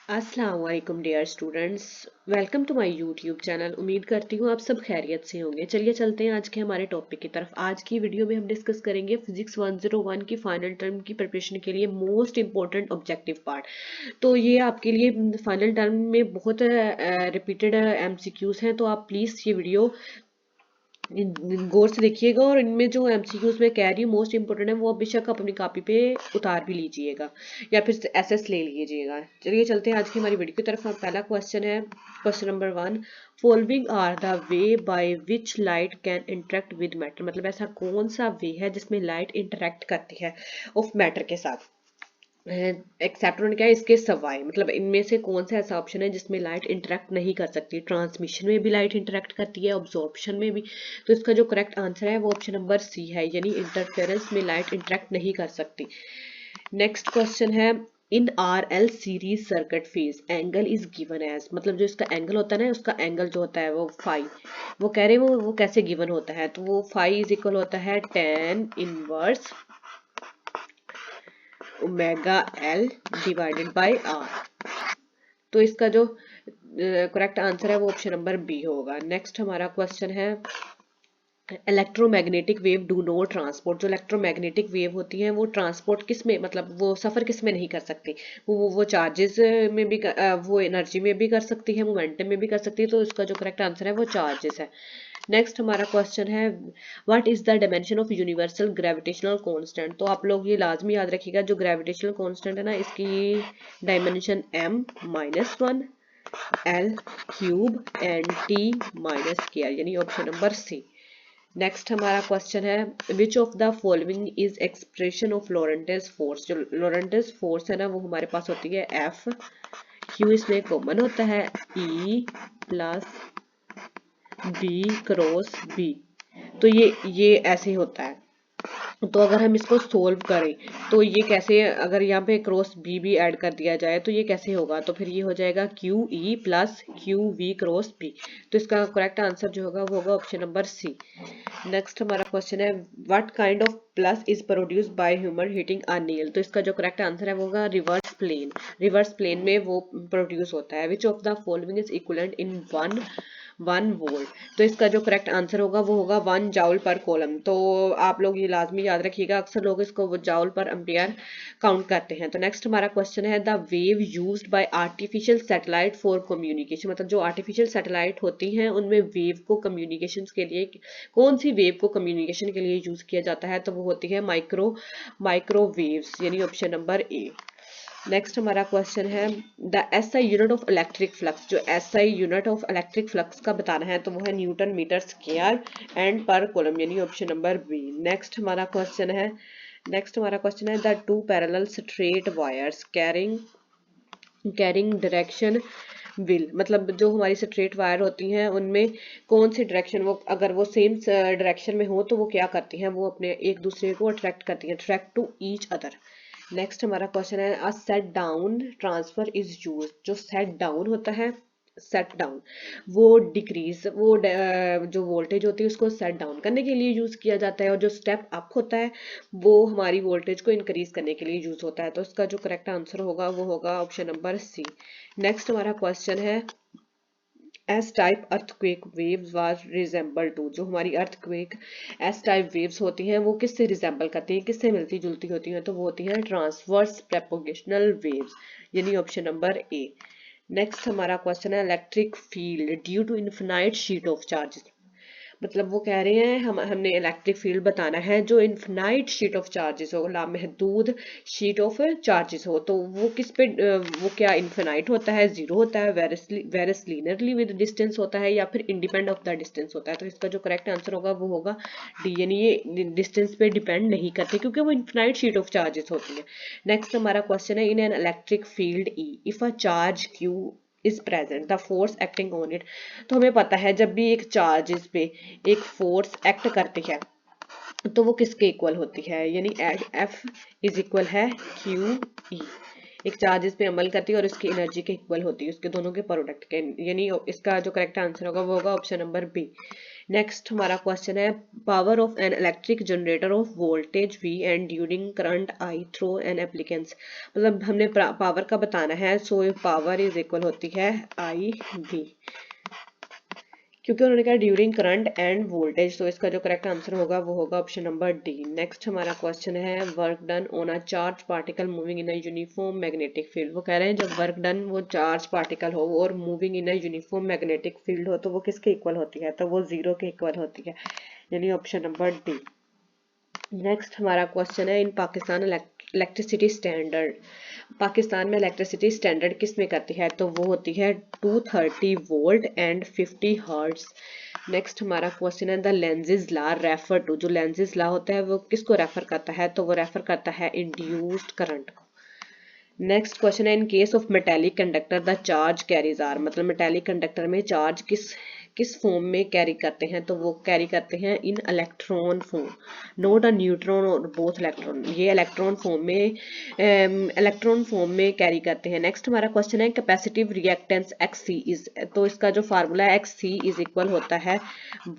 अस्सलाम वालेकुम dear students. Welcome to my YouTube channel. उम्मीद करती हूँ आप सब खैरियत से होंगे। चलिए चलते हैं आज के हमारे टॉपिक की तरफ। आज की वीडियो में हम डिस्कस करेंगे फिजिक्स 101 की फाइनल टर्म की प्रिपरेशन के लिए मोस्ट इंपॉर्टेंट ऑब्जेक्टिव पार्ट। तो ये आपके लिए फाइनल टर्म में बहुत रिपीटेड एमसीक्यूज हैं, तो आप प्लीज़ ये वीडियो गौर से देखिएगा और इनमें जो एमसीक्यूज में कह रही हूँ मोस्ट इंपोर्टेंट है वो बेशक आप अपनी कॉपी पे उतार भी लीजिएगा या फिर एसएस ले लीजिएगा। चलिए चलते हैं आज की हमारी वीडियो की तरफ। पहला क्वेश्चन है, question number 1, following are the way by which light can interact with matter. मतलब ऐसा कौन सा वे है जिसमें लाइट इंटरेक्ट करती है ऑफ मैटर के साथ, एक्सेप्ट उन्होंने क्या है इसके सवाए। मतलब इनमें से कौन सा ऐसा ऑप्शन है जिसमें लाइट इंटरेक्ट नहीं कर सकती। ट्रांसमिशन में भी लाइट इंटरेक्ट करती है, ऑब्जॉर्प्शन में भी। तो इसका जो करेक्ट आंसर है वो ऑप्शन नंबर सी है, यानी इंटरफेरेंस में लाइट इंटरेक्ट नहीं कर सकती। नेक्स्ट क्वेश्चन है, in R L series circuit phase angle is given as. मतलब जो इसका एंगल होता है ना, उसका एंगल जो होता है वो फाई, वो कह रहे हैं वो कैसे गिवन होता है। तो वो फाई इज इक्वल होता है tan inverse omega L divided by R. तो इसका जो करेक्ट आंसर है वो ऑप्शन नंबर बी होगा। नेक्स्ट हमारा क्वेश्चन है, electromagnetic wave do not transport. जो इलेक्ट्रोमैग्नेटिक वेव होती है वो ट्रांसपोर्ट किस में, मतलब वो सफर किस में नहीं कर सकती। वो चार्जेस में भी वो एनर्जी में भी कर सकती है, मोमेंटम में भी कर सकती है। तो इसका जो करेक्ट आंसर है वो चार्जेस है। नेक्स्ट हमारा क्वेश्चन है, what is the dimension of universal gravitational constant. तो आप लोग ये लाजमी याद रखिएगा, जो ग्रेविटेशनल कांस्टेंट है ना, इसकी dimension m-1 l cube and t minus के, यानी ऑप्शन नंबर सी। नेक्स्ट हमारा क्वेश्चन है, which of the following is expression of Lorentz's force. जो लॉरेंटेज फोर्स है ना वो हमारे पास होती है F, Q इसमें कॉमन होता है E plus B cross B. तो ये ऐसे होता है। तो अगर हम इसको सोल्व करें तो ये कैसे, अगर यहाँ पे क्रॉस बी भी ऐड कर दिया जाए तो ये कैसे होगा। तो फिर ये हो जाएगा q E plus q v cross B. तो इसका करेक्ट आंसर जो होगा वो होगा ऑप्शन नंबर सी। नेक्स्ट हमारा क्वेश्चन है, what kind of plus is produced by human heating a nil. तो इसका जो करेक्ट आंसर है वो होगा रिवर्स प्लेन। रिवर्स प्लेन में वो प्रोड्यूस होता है। Which of the following is equivalent in 1 volt. तो इसका जो करेक्ट आंसर होगा वो होगा 1 जाउल पर कॉलम। तो आप लोग ये लाजमी याद रखिएगा, अक्सर लोग इसको वो जाउल पर एम्पियर काउंट करते हैं। तो नेक्स्ट हमारा क्वेश्चन है, the wave used by artificial satellite for communication. मतलब जो आर्टिफिशियल सैटेलाइट होती हैं उनमें वेव को कम्युनिकेशन के लिए, कौन सी वेव को कम्युनिकेशन के लिए यूज किया जाता है। तो वो होती है माइक्रोवेव्स, यानी ऑप्शन नंबर ए। नेक्स्ट हमारा क्वेश्चन है, the SI unit of electric flux. जो SI unit of electric flux का बताना है तो वो है newton metre square and per coulomb, यानी ऑप्शन नंबर बी। नेक्स्ट हमारा क्वेश्चन है, the two parallel straight wires carrying direction will. मतलब जो हमारी स्ट्रेट वायर होती हैं उनमें कौन सी डायरेक्शन, वो अगर वो सेम डायरेक्शन में हो तो वो क्या करती हैं, वो अपने एक दूसरे को अट्रैक्ट करती हैं, attract to each other. Next हमारा क्वेश्चन है, a set down transfer is use. जो सेट डाउन होता है, सेट डाउन वो डिक्रीज, जो वोल्टेज होती है उसको सेट डाउन करने के लिए यूज किया जाता है, और जो स्टेप अप होता है वो हमारी वोल्टेज को इंक्रीज करने के लिए यूज होता है। तो इसका जो करेक्ट आंसर होगा वो होगा ऑप्शन नंबर सी। नेक्स्ट हमारा क्वेश्चन है, S type earthquake waves was resemble to. जो हमारी अर्थक्वेक एस टाइप वेव्स होती हैं वो किससे रिजेंबल करती हैं, किससे मिलती जुलती होती हैं। तो वो होती हैं ट्रांसवर्स प्रोपोगेशनल वेव्स, यानी ऑप्शन नंबर ए। नेक्स्ट हमारा क्वेश्चन है, electric field due to infinite sheet of charges. मतलब वो कह रहे हैं हमने इलेक्ट्रिक फील्ड बताना है जो इनफिनाइट शीट ऑफ चार्जेस हो, लामहदूद शीट ऑफ चार्जेस हो। तो वो किस पे वो क्या इनफिनाइट होता है, जीरो होता है, वेरस लीनियरली विद डिस्टेंस होता है, या फिर इंडिपेंडेंट ऑफ द डिस्टेंस होता है। तो इसका जो करेक्ट आंसर होगा वो होगा डी, यानी ये डिस्टेंस पे डिपेंड नहीं करती क्योंकि वो इनफिनाइट शीट ऑफ चार्जेस होती है। नेक्स्ट हमारा क्वेश्चन है, in an electric field E if a charge Q is present the force acting on it. तो हमें पता है जब भी एक चार्ज इस पे एक फोर्स एक्ट करती है तो वो किसके इक्वल होती है, यानी एफ इज इक्वल है क्यू ई। एक चार्ज इस पे अमल करती है और उसकी एनर्जी के इक्वल होती है, उसके दोनों के प्रोडक्ट के, यानी इसका जो करेक्ट आंसर होगा वो होगा ऑप्शन नंबर बी। नेक्स्ट हमारा क्वेश्चन है power of an electric generator of voltage V and during current I through an appliance, मतलब हमने पावर का बताना है। सो पावर इज इक्वल होती है IV, क्योंकि उन्होंने कहा ड्यूरिंग करंट एंड वोल्टेज, तो इसका जो करेक्ट आंसर होगा वो होगा ऑप्शन नंबर डी। नेक्स्ट हमारा क्वेश्चन है work done on a charge particle moving in a uniform magnetic field. वो कह रहे हैं जब वर्क डन वो चार्ज पार्टिकल हो और moving in a uniform magnetic field हो तो वो किसके इक्वल होती है, तो वो 0 के इक्वल होती है, यानी ऑप्शन नंबर डी। नेक्स्ट हमारा क्वेश्चन है इन पाकिस्तान इलेक्ट्रिसिटी स्टैंडर्ड, पाकिस्तान में इलेक्ट्रिसिटी स्टैंडर्ड किस में करती है, तो वो होती है 230 वोल्ट एंड 50 हर्ट्ज। नेक्स्ट हमारा क्वेश्चन है the Lenz's law refer to, जो लेंजेज लॉ होता है वो किसको रेफर करता है, तो वो रेफर करता है इंड्यूस्ड करंट को। नेक्स्ट क्वेश्चन है in case of metallic conductor the charge carries are, मतलब मेटेलिक कंडक्टर में चार्ज किस फॉर्म में कैरी करते हैं, तो वो कैरी करते हैं in electron form, not a neutron और बोथ इलेक्ट्रॉन, ये इलेक्ट्रॉन फॉर्म में कैरी करते हैं। नेक्स्ट हमारा क्वेश्चन है कैपेसिटिव रिएक्टेंस XC इज, तो इसका जो फार्मूला है XC इज इक्वल होता है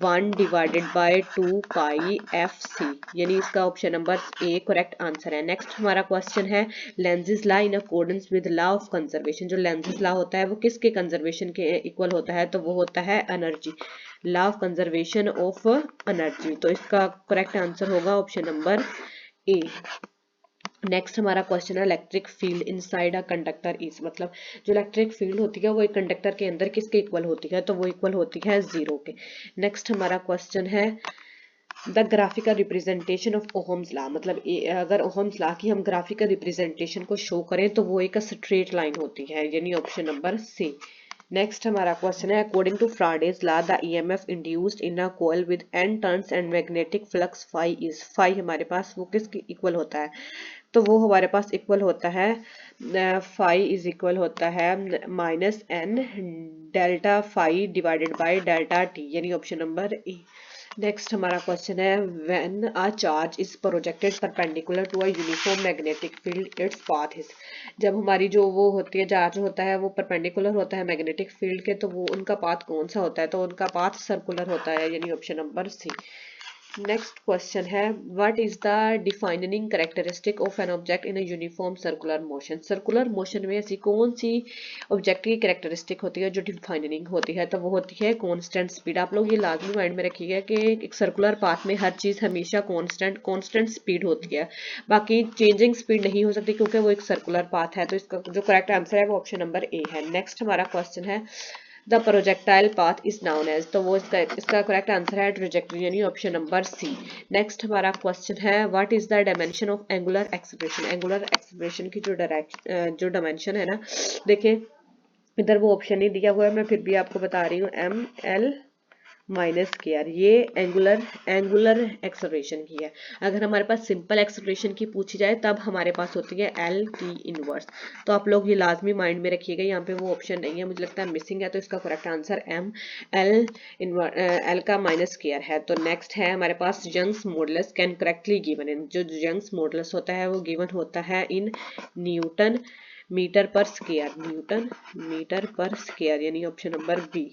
1 डिवाइडेड बाय 2 पाई FC, यानी इसका option number A correct answer है। नेक्स्ट हमारा क्वेश्चन है Lenz's law in accordance with law of conservation, जो लेंजेस लॉ होता है वो किसके कंजर्वेशन के इक्वल होता है, तो वो होता है energy, law of conservation of energy, तो इसका करेक्ट आंसर होगा ऑप्शन नंबर ए। नेक्स्ट हमारा क्वेश्चन है electric field inside a conductor is, मतलब जो इलेक्ट्रिक फील्ड होती है वो एक कंडक्टर के अंदर किसके इक्वल होती है, तो वो इक्वल होती है 0 के। नेक्स्ट हमारा क्वेश्चन है the graphical representation of Ohm's law, मतलब अगर ओहम्स लॉ की हम ग्राफिकल रिप्रेजेंटेशन को शो करें तो वो एक स्ट्रेट लाइन होती है, यानी ऑप्शन नंबर सी। नेक्स्ट हमारा क्वेश्चन है according to Faraday's law the EMF induced in a coil with n turns and magnetic flux phi is, phi हमारे पास वो किसके इक्वल होता है, तो वो हमारे पास इक्वल होता है फाई इज इक्वल होता है -n delta phi divided by delta t, यानी ऑप्शन नंबर ए। नेक्स्ट हमारा क्वेश्चन है when a charge is projected perpendicular to a uniform magnetic field its path is, जब हमारी जो वो होती है चार्ज होता है वो परपेंडिकुलर होता है मैग्नेटिक फील्ड के, तो वो उनका पाथ कौन सा होता है, तो उनका पाथ सर्कुलर होता है, यानी option number C. Next question है what is the defining characteristic of an object in a uniform circular motion, circular motion में ऐसी कौन सी ऑब्जेक्ट की कैरेक्टरिस्टिक होती है जो डिफाइनिंग होती है, तो वो होती है कांस्टेंट स्पीड। आप लोग ये लाजमी माइंड में रखिएगा कि एक सर्कुलर पाथ में हर चीज हमेशा कांस्टेंट स्पीड होती है, बाकी चेंजिंग स्पीड नहीं हो सकती क्योंकि वो एक सर्कुलर पाथ है, तो इसका जो करेक्ट आंसर है वो ऑप्शन नंबर ए है। नेक्स्ट हमारा क्वेश्चन है the projectile path is known as, तो वो इसका करेक्ट आंसर है ट्रेजेक्टरी, यानी ऑप्शन नंबर सी। नेक्स्ट हमारा क्वेश्चन है what is the dimension of angular acceleration, angular acceleration की जो डायमेंशन है ना, देखिए इधर वो ऑप्शन नहीं दिया हुआ है, मैं फिर भी आपको बता रही हूँ ML माइनस KR, ये एंगुलर एक्सेलरेशन की है। अगर हमारे पास सिंपल एक्सेलरेशन की पूछी जाए तब हमारे पास होती है LT इनवर्स, तो आप लोग ये लाजमी माइंड में रखिएगा, यहाँ पे वो ऑप्शन नहीं है, मुझे लगता है मिसिंग है, तो इसका करेक्ट आंसर L का माइनस KR है। तो नेक्स्ट है हमारे पास Young's modulus can correctly given in, जो यंग्स मॉडुलस होता है वो गिवन होता है in newton metre per square, newton metre per square, यानी ऑप्शन नंबर बी।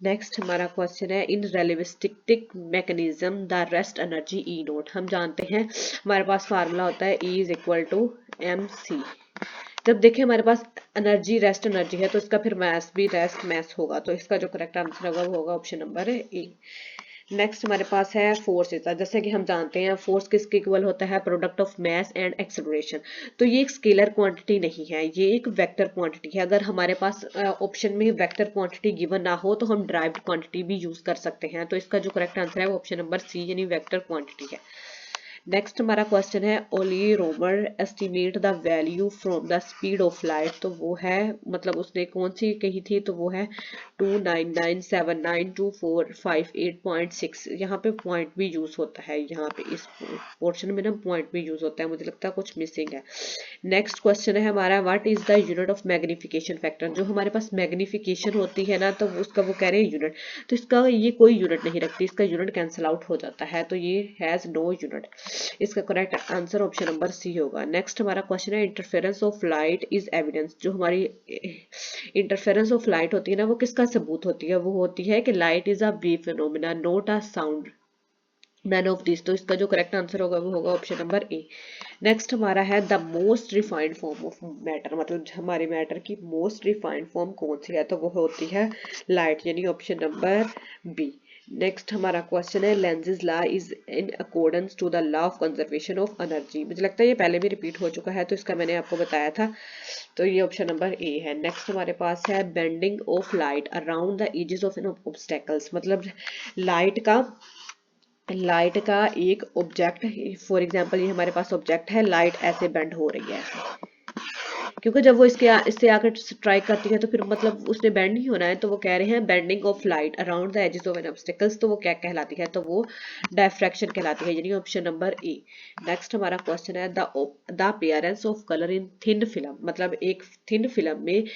नेक्स्ट हमारा क्वेश्चन है in relativistic mechanism the rest energy E naught, हम जानते हैं हमारे पास फार्मूला होता है E is equal to MC, जब देखें हमारे पास एनर्जी रेस्ट एनर्जी है तो इसका फिर मैस भी रेस्ट मैस होगा, तो इसका जो करेक्ट आंसर होगा वो होगा ऑप्शन नंबर ए। नेक्स्ट हमारे पास है फोर्स, जैसे कि हम जानते हैं फोर्स किसके इक्वल होता है, product of mass and acceleration, तो ये एक स्केलर क्वांटिटी नहीं है, ये एक वेक्टर क्वांटिटी है। अगर हमारे पास ऑप्शन में वेक्टर क्वांटिटी गिवन ना हो तो हम ड्राइव्ड क्वांटिटी भी यूज कर सकते हैं, तो इसका जो करेक्ट आंसर है वो ऑप्शन नंबर सी, यानी वेक्टर क्वांटिटी है। नेक्स्ट हमारा क्वेश्चन है Ole Romer estimate the value from the speed of light, तो वो है मतलब उसने कौन सी कही थी, तो वो है 299792458.6, यहाँ पे पॉइंट भी यूज होता है, यहाँ पे इस पोर्शन में ना पॉइंट भी यूज होता है, मुझे लगता है कुछ मिसिंग है। नेक्स्ट क्वेश्चन है हमारा what is the unit of magnification factor, जो हमारे पास मैग्निफिकेशन होती है ना तो उसका वो कह रहे हैं यूनिट, तो इसका ये कोई यूनिट नहीं रखती, इसका यूनिट कैंसिल आउट हो जाता है, तो ये हैज नो यूनिट, इसका correct answer option number C होगा। नेक्स्ट हमारा क्वेश्चन है interference of light is evidence, जो हमारी इंटरफेरेंस ऑफ लाइट होती है ना, वो किसका सबूत होती है? वो होती है कि light is a wave phenomena not a sound, none of this. तो इसका जो करेक्ट आंसर होगा वो होगा ऑप्शन नंबर ए। नेक्स्ट हमारा है the most refined form of matter, मतलब हमारे मैटर की मोस्ट रिफाइंड फॉर्म कौन सी है? तो वो होती है लाइट, यानी ऑप्शन नंबर बी। नेक्स्ट हमारा क्वेश्चन है Lenz's law is in accordance to the law of conservation of energy. मुझे लगता है ये पहले भी रिपीट हो चुका है, तो इसका मैंने आपको बताया था, तो ये ऑप्शन नंबर ए है। नेक्स्ट हमारे पास है bending of light around the edges of an obstacles, मतलब लाइट का एक ऑब्जेक्ट, फॉर एग्जांपल ये हमारे पास ऑब्जेक्ट है, लाइट ऐसे बेंड हो रही है ऐसे, क्योंकि जब वो इससे आकर स्ट्राइक करती है तो फिर मतलब उसने बेंड नहीं होना है, तो वो कह रहे हैं bending of light around the edges of an obstacles, तो वो क्या कहलाती है? तो वो डायफ्रैक्शन कहलाती है, यानी ऑप्शन नंबर ए। नेक्स्ट हमारा क्वेश्चन है the appearance of colour in thin film, मतलब एक थिन फिल्म में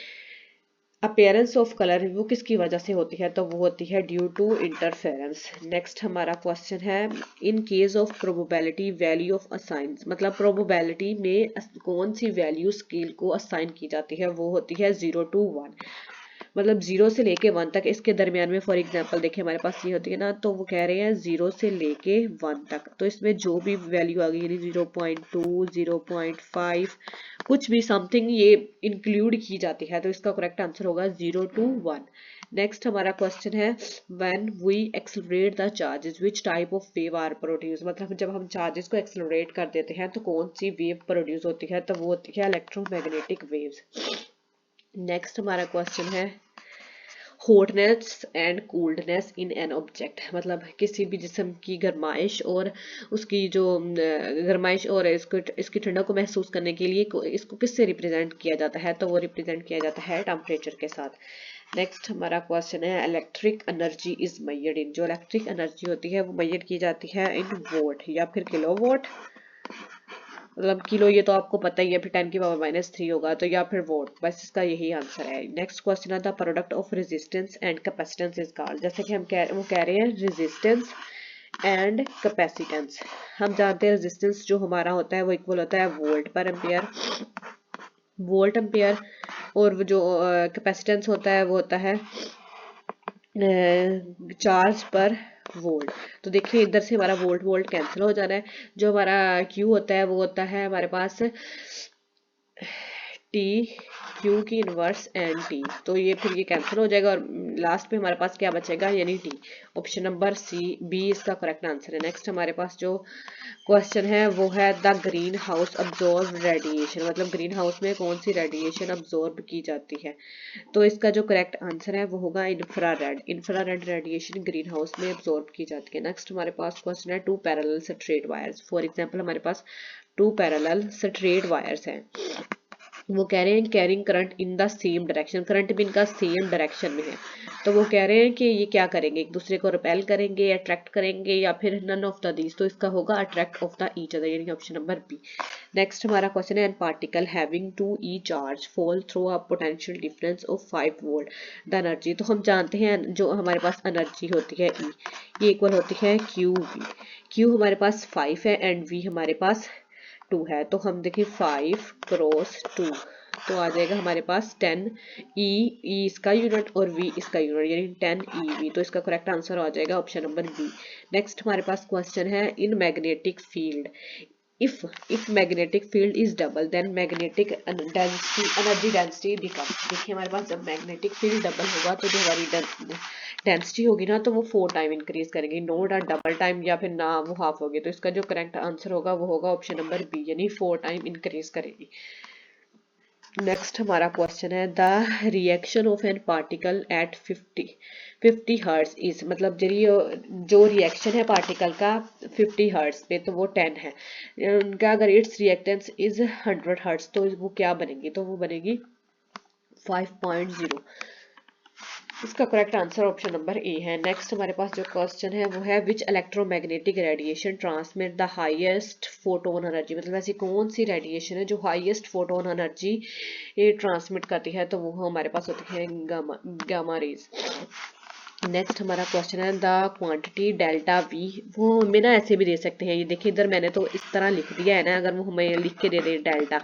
अपीयरेंस ऑफ कलर वो किसकी वजह से होती है? तो वो होती है ड्यू टू इंटरफेरेंस। नेक्स्ट हमारा क्वेश्चन है in case of probability value of assign, मतलब प्रोबेबिलिटी में कौन सी वैल्यू स्केल को असाइन की जाती है? वो होती है 0 to 1, मतलब 0 से लेके 1 तक, इसके दरमियान में फॉर एग्जांपल देखिए हमारे पास ये होती है ना, तो वो कह रहे हैं 0 से लेके 1 तक, तो इसमें जो भी वैल्यू आ गई यानी 0.2 0.5 कुछ भी समथिंग ये इंक्लूड की जाती है, तो इसका करेक्ट आंसर होगा 0 to 1। नेक्स्ट हमारा क्वेश्चन है when we accelerate the charges which type of wave are produce, मतलब जब हम चार्जेस को एक्सेलरेट कर देते हैं तो कौन सी वेव प्रोड्यूस होती है? तो वो होती है इलेक्ट्रोमैग्नेटिक वेव्स। नेक्स्ट हमारा क्वेश्चन है hotness and coldness in an object, मतलब किसी भी जिस्म की गर्माइश और उसकी जो गर्माइश और इसकी ठंडक को महसूस करने के लिए इसको किससे रिप्रेजेंट किया जाता है? तो वो रिप्रेजेंट किया जाता है टेम्परेचर के साथ। नेक्स्ट हमारा क्वेश्चन है electric energy is measured in, जो इलेक्ट्रिक एनर्जी होती है वो मेजर की जाती है इन वोट या फिर किलोवाट, मतलब किलो ये तो आपको पता ही है, फिर 10 की पावर -3 होगा, तो या फिर वोट, बस इसका यही आंसर है। नेक्स्ट क्वेश्चन है the product of resistance and capacitance is called, जैसे कि वो कह रहे हैं रेजिस्टेंस एंड कैपेसिटेंस। हम जानते हैं रेजिस्टेंस जो हमारा होता है वो इक्वल होता है वोल्ट एम्पियर, और जो कैपेसिटेंस होता है वो होता है चार्ज पर वोल्ट। तो देखिए इधर से हमारा वोल्ट कैंसिल हो जाना है, जो हमारा क्यू होता है वो होता है हमारे पास टी, क्यू की इनवर्स एन टी, तो ये फिर ये कैंसिल हो जाएगा और लास्ट में हमारे पास क्या बचेगा, यानी T. Option number C B इसका करेक्ट आंसर है। नेक्स्ट हमारे पास जो क्वेश्चन है वो है the greenhouse absorb radiation, मतलब ग्रीन हाउस में कौन सी रेडिएशन अब्जॉर्ब की जाती है? तो इसका जो करेक्ट आंसर है वो होगा इंफ्रारेड रेडिएशन ग्रीन हाउस में अब्जॉर्ब की जाती है। नेक्स्ट हमारे पास क्वेश्चन है two parallel straight wires, for example हमारे पास टू पैरेलल स्ट्रेट वायर्स हैं, वो कह रहे हैं carrying current in the same direction, current भी इनका सेम डायरेक्शन में है, तो वो कह रहे हैं कि ये क्या करेंगे, एक दूसरे को रिपेल करेंगे, अट्रैक्ट करेंगे, या फिर नन ऑफ द दीज, तो इसका होगा attract of the each other, यानी ऑप्शन नंबर बी। नेक्स्ट हमारा क्वेश्चन है an particle having two e charge fall through a potential difference of 5 volt the energy, तो हम जानते हैं जो हमारे पास एनर्जी होती है ई, ये इक्वल होती है क्यू वी, क्यू हमारे पास 5 है एंड वी हमारे पास 2 है, तो हम देखिए 5 क्रॉस 2, तो आ जाएगा हमारे पास 10 ई इसका यूनिट और वी इसका यूनिट, यानी 10 EV, तो इसका करेक्ट आंसर आ जाएगा ऑप्शन नंबर बी। नेक्स्ट हमारे पास क्वेश्चन है in magnetic field if magnetic field is double then magnetic density energy density becomes, देखिए हमारे पास जब मैग्नेटिक फील्ड डबल होगा तो जो हमारी डेंसिटी होगी ना तो वो 4 टाइम इंक्रीज करेगी, नोट डबल टाइम या फिर ना वो हाफ होगी, तो इसका जो करेक्ट आंसर होगा वो होगा ऑप्शन नंबर बी, यानी 4 टाइम इंक्रीज करेगी। नेक्स्ट हमारा क्वेश्चन है the reaction of an particle at 50 hertz is, मतलब जो रिएक्शन है पार्टिकल का 50 हर्ट्ज पे तो वो 10 है, उनका अगर इट्स रिएक्टेंस इज 100 हर्ट्ज तो वो क्या बनेगी, तो वो बनेगी 5.0, इसका correct answer option number A है। नेक्स्ट हमारे पास जो क्वेश्चन है वो है which electromagnetic radiation transmit the highest photon energy, मतलब ऐसी कौन सी रेडिएशन है जो हाईएस्ट फोटोन एनर्जी ये ट्रांसमिट करती है, तो वो हमारे पास होती है गामा रेज। नेक्स्ट हमारा क्वेश्चन है द क्वांटिटी डेल्टा वी, वो हमें ना ऐसे भी दे सकते हैं, ये देखिए इधर मैंने तो इस तरह लिख दिया है ना, अगर वो हमें लिख के दे दे डेल्टा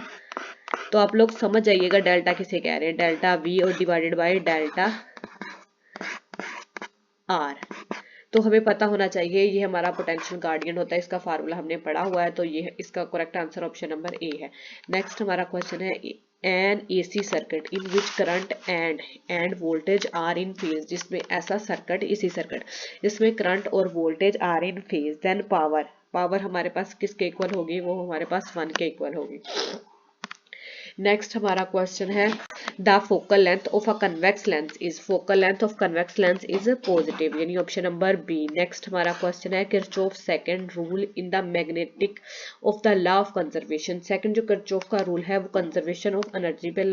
तो आप लोग समझ जाइएगा डेल्टा किसे कह रहे हैं, डेल्टा वी और डिवाइडेड बाय डेल्टा आर। तो हमें पता होना चाहिए ये हमारा पोटेंशियल गार्डियन होता है, इसका फार्मूला हमने पढ़ा हुआ है, तो ये इसका correct answer option number A है। नेक्स्ट हमारा क्वेश्चन है an AC circuit in which current and voltage are in phase, जिसमें ऐसा सर्किट इसी सर्किट जिसमें करंट और voltage are in phase, then power हमारे पास किसके इक्वल होगी, वो हमारे पास 1 के इक्वल होगी। नेक्स्ट हमारा क्वेश्चन है the focal length of a convex lens is, focal length of convex lens is positive, यानी ऑप्शन नंबर बी। नेक्स्ट हमारा क्वेश्चन है Kirchhoff second rule in the magnetic of the law of conservation, second जो Kirchhoff का rule है वो conservation of energy पे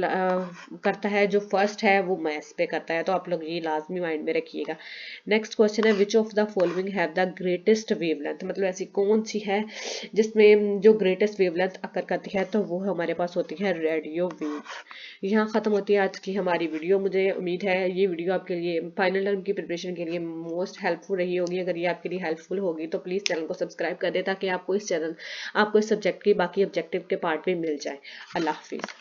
करता है, जो फर्स्ट है वो मैस पे करता है, तो आप लोग ये लाजमी माइंड में रखिएगा। नेक्स्ट क्वेश्चन है which of the following have the greatest wavelength, मतलब ऐसी कौन सी है जिसमें जो ग्रेटेस्ट वेवलेंथ अकर करती है, तो वो हमारे पास होती है रेडियो वेव। यहाँ खत्म होती है आज की हमारी वीडियो। मुझे उम्मीद है ये वीडियो आपके लिए फाइनल टर्म की प्रिपरेशन के लिए मोस्ट हेल्पफुल रही होगी। अगर ये आपके लिए हेल्पफुल होगी तो प्लीज चैनल को सब्सक्राइब कर दे ताकि आपको इस सब्जेक्ट की बाकी ऑब्जेक्टिव के पार्ट भी मिल जाए। अल्लाह हाफिज।